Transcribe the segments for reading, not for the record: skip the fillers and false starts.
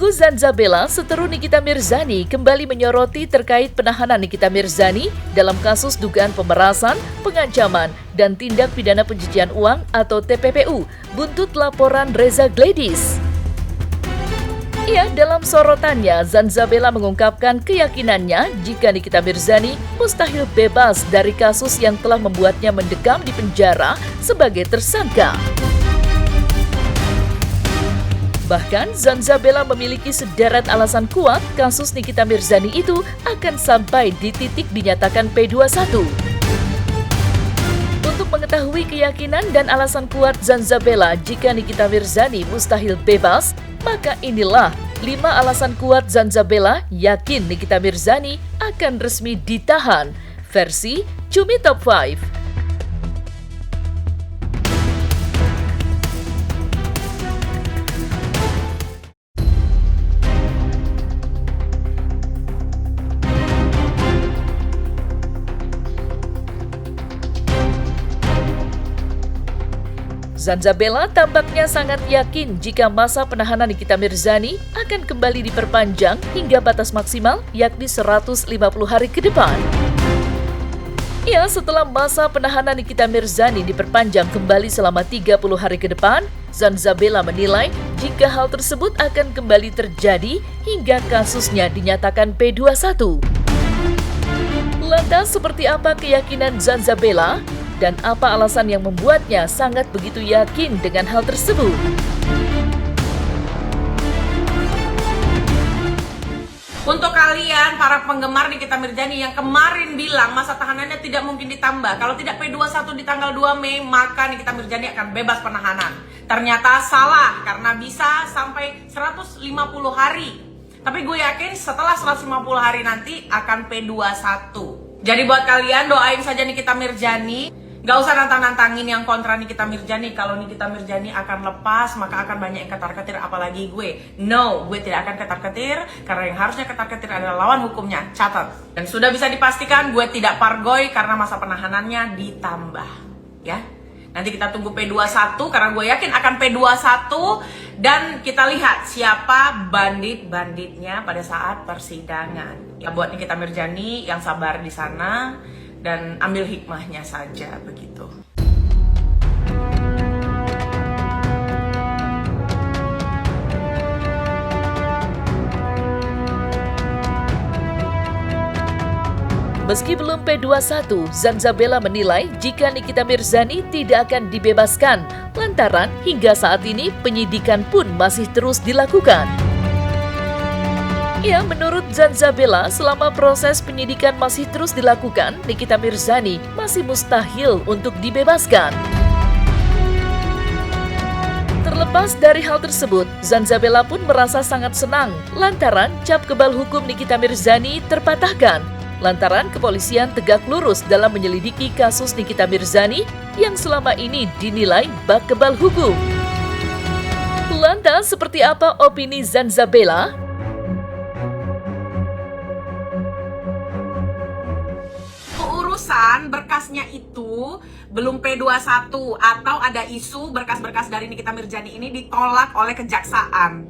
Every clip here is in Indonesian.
Kuku Zanzabela, seteru Nikita Mirzani kembali menyoroti terkait penahanan Nikita Mirzani dalam kasus dugaan pemerasan, pengancaman, dan tindak pidana pencucian uang atau TPPU buntut laporan Reza Gladys. Dalam sorotannya, Zanzabela mengungkapkan keyakinannya jika Nikita Mirzani mustahil bebas dari kasus yang telah membuatnya mendekam di penjara sebagai tersangka. Bahkan, Zanzabela memiliki sederet alasan kuat kasus Nikita Mirzani itu akan sampai di titik dinyatakan P21. Untuk mengetahui keyakinan dan alasan kuat Zanzabela jika Nikita Mirzani mustahil bebas, maka inilah 5 alasan kuat Zanzabela yakin Nikita Mirzani akan resmi ditahan, versi Cumi Top 5. Zanzabela tampaknya sangat yakin jika masa penahanan Nikita Mirzani akan kembali diperpanjang hingga batas maksimal yakni 150 hari ke depan. Setelah masa penahanan Nikita Mirzani diperpanjang kembali selama 30 hari ke depan, Zanzabela menilai jika hal tersebut akan kembali terjadi hingga kasusnya dinyatakan P21. Lantas seperti apa keyakinan Zanzabela? Dan apa alasan yang membuatnya sangat begitu yakin dengan hal tersebut? Untuk kalian para penggemar Nikita Mirzani yang kemarin bilang masa tahanannya tidak mungkin ditambah, kalau tidak P21 di tanggal 2 Mei maka Nikita Mirzani akan bebas penahanan. Ternyata salah karena bisa sampai 150 hari. Tapi gue yakin setelah 150 hari nanti akan P21. Jadi buat kalian doain saja Nikita Mirzani. Gak usah nantang-nantangin yang kontra Nikita Mirzani. Kalau Nikita Mirzani akan lepas, maka akan banyak yang ketar-ketir, apalagi gue. No, gue tidak akan ketar-ketir, karena yang harusnya ketar-ketir adalah lawan hukumnya. Catat. Dan sudah bisa dipastikan gue tidak pargoy karena masa penahanannya ditambah. Ya. Nanti kita tunggu P21, karena gue yakin akan P21. Dan kita lihat siapa bandit-banditnya pada saat persidangan. Ya buat Nikita Mirzani yang sabar di sana. Dan ambil hikmahnya saja begitu. Meski belum P21, Zanzabela menilai jika Nikita Mirzani tidak akan dibebaskan lantaran hingga saat ini penyidikan pun masih terus dilakukan. Menurut Zanzabela, selama proses penyidikan masih terus dilakukan, Nikita Mirzani masih mustahil untuk dibebaskan. Terlepas dari hal tersebut, Zanzabela pun merasa sangat senang lantaran cap kebal hukum Nikita Mirzani terpatahkan. Lantaran kepolisian tegak lurus dalam menyelidiki kasus Nikita Mirzani yang selama ini dinilai bak kebal hukum. Lantas, seperti apa opini Zanzabela? Berkasnya itu belum P21 atau ada isu berkas-berkas dari Nikita Mirzani ini ditolak oleh kejaksaan.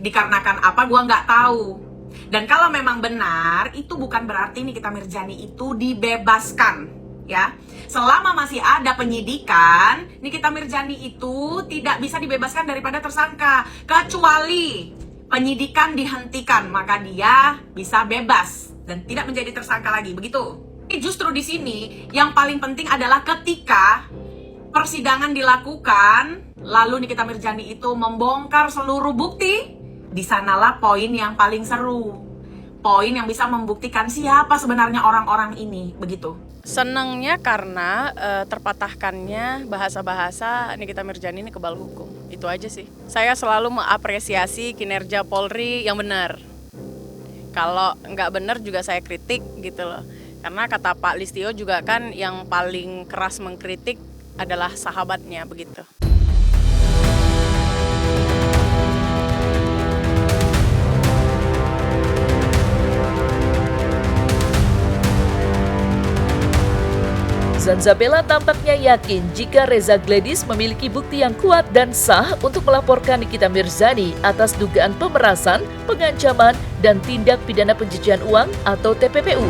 Dikarenakan apa? Gua nggak tahu. Dan kalau memang benar, itu bukan berarti Nikita Mirzani itu dibebaskan. Ya, selama masih ada penyidikan, Nikita Mirzani itu tidak bisa dibebaskan daripada tersangka kecuali penyidikan dihentikan, maka dia bisa bebas dan tidak menjadi tersangka lagi. Begitu. Justru di sini yang paling penting adalah ketika persidangan dilakukan, lalu Nikita Mirzani itu membongkar seluruh bukti, di sanalah poin yang paling seru. Poin yang bisa membuktikan siapa sebenarnya orang-orang ini, begitu. Senangnya karena terpatahkannya bahasa-bahasa Nikita Mirzani ini kebal hukum. Itu aja sih. Saya selalu mengapresiasi kinerja Polri yang benar. Kalau nggak benar juga saya kritik gitu loh. Karena kata Pak Listio juga kan yang paling keras mengkritik adalah sahabatnya begitu. Zanzabella tampaknya yakin jika Reza Gladys memiliki bukti yang kuat dan sah untuk melaporkan Nikita Mirzani atas dugaan pemerasan, pengancaman, dan tindak pidana pencucian uang atau TPPU.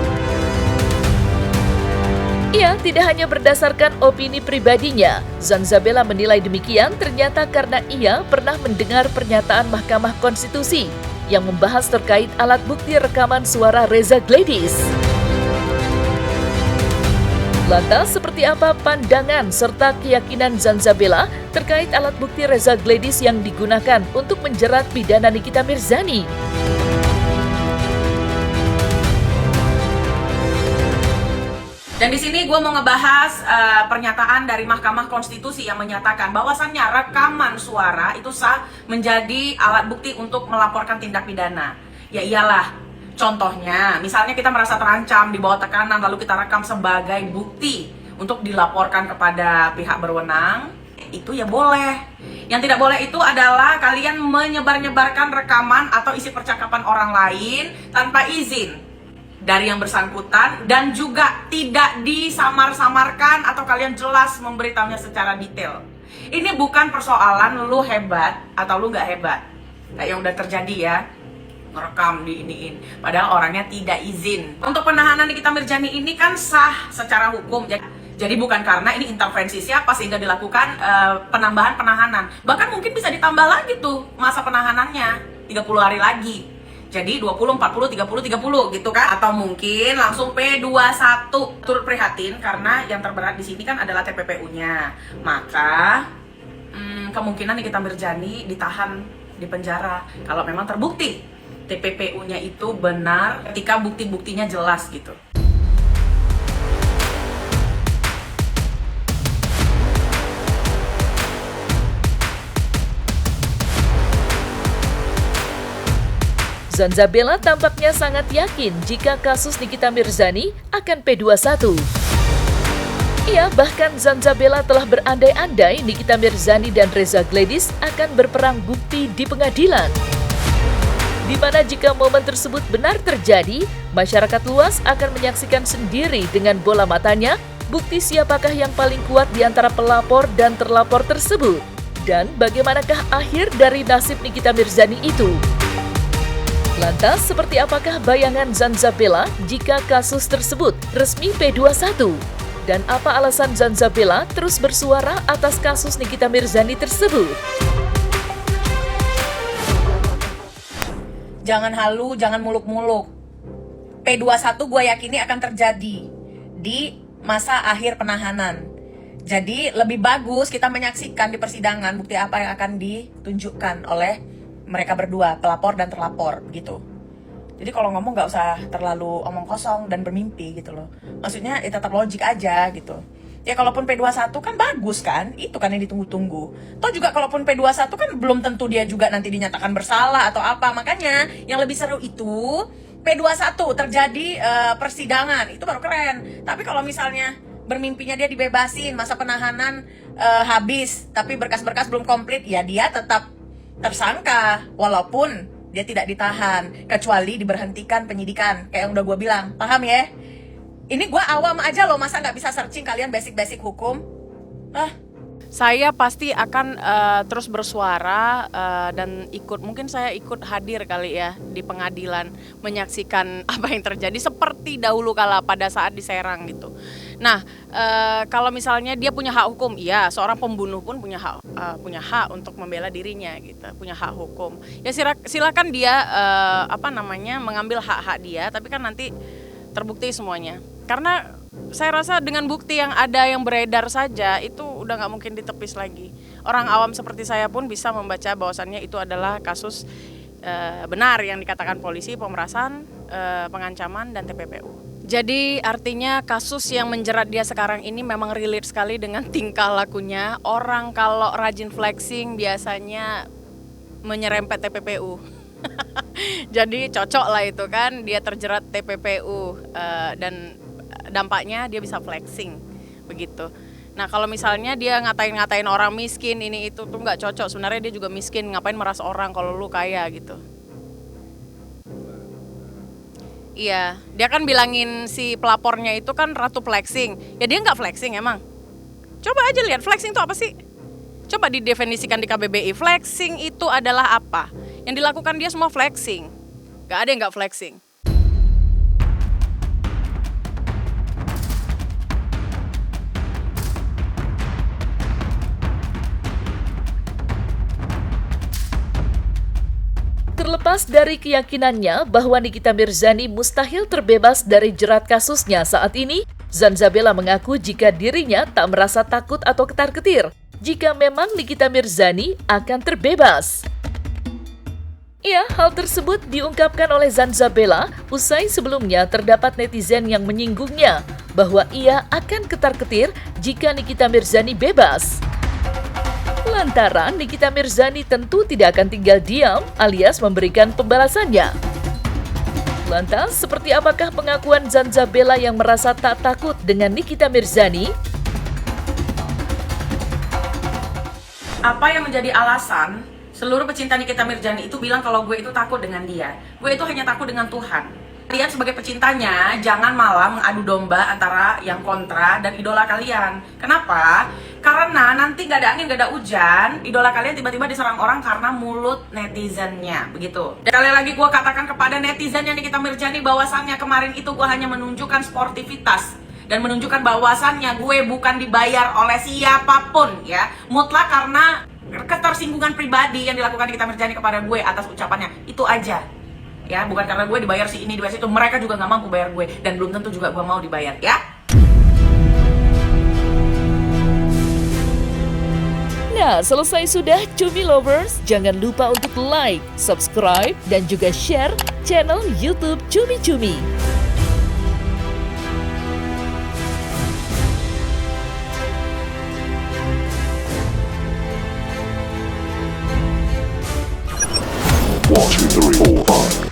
Ia tidak hanya berdasarkan opini pribadinya, Zanzabella menilai demikian ternyata karena ia pernah mendengar pernyataan Mahkamah Konstitusi yang membahas terkait alat bukti rekaman suara Reza Gladys. Lantas, seperti apa pandangan serta keyakinan Zanzabella terkait alat bukti Reza Gladys yang digunakan untuk menjerat pidana Nikita Mirzani? Dan di sini gue mau ngebahas pernyataan dari Mahkamah Konstitusi yang menyatakan bahwasannya rekaman suara itu sah menjadi alat bukti untuk melaporkan tindak pidana. Ya iyalah. Contohnya, misalnya kita merasa terancam di bawah tekanan lalu kita rekam sebagai bukti untuk dilaporkan kepada pihak berwenang, itu ya boleh. Yang tidak boleh itu adalah kalian menyebar-nyebarkan rekaman atau isi percakapan orang lain tanpa izin dari yang bersangkutan dan juga tidak disamar-samarkan atau kalian jelas memberitahunya secara detail. Ini bukan persoalan lu hebat atau lu nggak hebat, kayak yang udah terjadi ya, ngerekam diiniin padahal orangnya tidak izin. Untuk penahanan Nikita Mirzani ini kan sah secara hukum, jadi bukan karena ini intervensi siapa sehingga dilakukan penambahan penahanan. Bahkan mungkin bisa ditambah lagi tuh masa penahanannya 30 hari lagi. Jadi 20, 40, 30 gitu kan. Atau mungkin langsung P21. Turut prihatin karena yang terberat di sini kan adalah TPPU-nya. Maka kemungkinan Nikita Mirzani ditahan di penjara kalau memang terbukti TPPU-nya itu benar ketika bukti-buktinya jelas gitu. Zanzabella tampaknya sangat yakin jika kasus Nikita Mirzani akan P21. Ia bahkan Zanzabella telah berandai-andai Nikita Mirzani dan Reza Gladys akan berperang bukti di pengadilan. Di mana jika momen tersebut benar terjadi, masyarakat luas akan menyaksikan sendiri dengan bola matanya bukti siapakah yang paling kuat di antara pelapor dan terlapor tersebut. Dan bagaimanakah akhir dari nasib Nikita Mirzani itu? Lantas, seperti apakah bayangan Zanzabella jika kasus tersebut resmi P21? Dan apa alasan Zanzabella terus bersuara atas kasus Nikita Mirzani tersebut? Jangan halu, jangan muluk-muluk. P21 gue yakini akan terjadi di masa akhir penahanan. Jadi lebih bagus kita menyaksikan di persidangan bukti apa yang akan ditunjukkan oleh mereka berdua, pelapor dan terlapor gitu. Jadi kalau ngomong gak usah terlalu omong kosong dan bermimpi gitu loh. Maksudnya ya tetap logik aja gitu. Ya kalaupun P21 kan bagus kan, itu kan yang ditunggu-tunggu. Toh juga kalaupun P21 kan belum tentu dia juga nanti dinyatakan bersalah atau apa. Makanya yang lebih seru itu P21 terjadi persidangan, itu baru keren. Tapi kalau misalnya bermimpinya dia dibebasin, masa penahanan habis, tapi berkas-berkas belum komplit, ya dia tetap tersangka walaupun dia tidak ditahan, kecuali diberhentikan penyidikan. Kayak yang udah gue bilang, paham ya? Ini gue awam aja loh, masa nggak bisa searching kalian basic-basic hukum? Saya pasti akan terus bersuara dan mungkin saya ikut hadir kali ya di pengadilan, menyaksikan apa yang terjadi seperti dahulu kala pada saat di Serang gitu. Nah, kalau misalnya dia punya hak hukum, iya, seorang pembunuh pun punya hak untuk membela dirinya gitu, punya hak hukum. Ya silakan dia mengambil hak-hak dia, tapi kan nanti terbukti semuanya. Karena saya rasa dengan bukti yang ada yang beredar saja itu udah nggak mungkin ditepis lagi. Orang awam seperti saya pun bisa membaca bahwasannya itu adalah kasus benar yang dikatakan polisi, pemerasan, pengancaman, dan TPPU. Jadi artinya kasus yang menjerat dia sekarang ini memang relate sekali dengan tingkah lakunya. Orang kalau rajin flexing biasanya menyerempet TPPU. Jadi cocok lah itu kan, dia terjerat TPPU dan dampaknya dia bisa flexing begitu. Nah kalau misalnya dia ngatain orang miskin ini itu tuh nggak cocok. Sebenarnya dia juga miskin, ngapain meras orang kalau lu kaya gitu. Iya, dia kan bilangin si pelapornya itu kan ratu flexing. Ya dia nggak flexing emang. Coba aja lihat flexing itu apa sih? Coba didefinisikan di KBBI, flexing itu adalah apa? Yang dilakukan dia semua flexing. Gak ada yang nggak flexing. Terlepas dari keyakinannya bahwa Nikita Mirzani mustahil terbebas dari jerat kasusnya saat ini, Zanzabela mengaku jika dirinya tak merasa takut atau ketar-ketir jika memang Nikita Mirzani akan terbebas. Ya, hal tersebut diungkapkan oleh Zanzabela usai sebelumnya terdapat netizen yang menyinggungnya bahwa ia akan ketar-ketir jika Nikita Mirzani bebas. Lantaran Nikita Mirzani tentu tidak akan tinggal diam alias memberikan pembalasannya. Lantas, seperti apakah pengakuan Zanzabela yang merasa tak takut dengan Nikita Mirzani? Apa yang menjadi alasan seluruh pecinta Nikita Mirzani itu bilang kalau gue itu takut dengan dia? Gue itu hanya takut dengan Tuhan. Kalian sebagai pecintanya, jangan malah mengadu domba antara yang kontra dan idola kalian. Kenapa? Karena nanti gak ada angin, gak ada hujan, idola kalian tiba-tiba diserang orang karena mulut netizennya, begitu. Dan sekali lagi gue katakan kepada netizennya Nikita Mirzani bahwasannya kemarin itu gue hanya menunjukkan sportivitas dan menunjukkan bahwasannya gue bukan dibayar oleh siapapun ya, mutlak karena ketersinggungan pribadi yang dilakukan Nikita Mirzani kepada gue atas ucapannya, itu aja. Ya, bukan karena gue dibayar si ini, dibayar si itu. Mereka juga gak mampu bayar gue dan belum tentu juga gue mau dibayar, ya. Nah, selesai sudah Cumi Lovers. Jangan lupa untuk like, subscribe, dan juga share channel YouTube Cumi Cumi. One, two, three, four, five.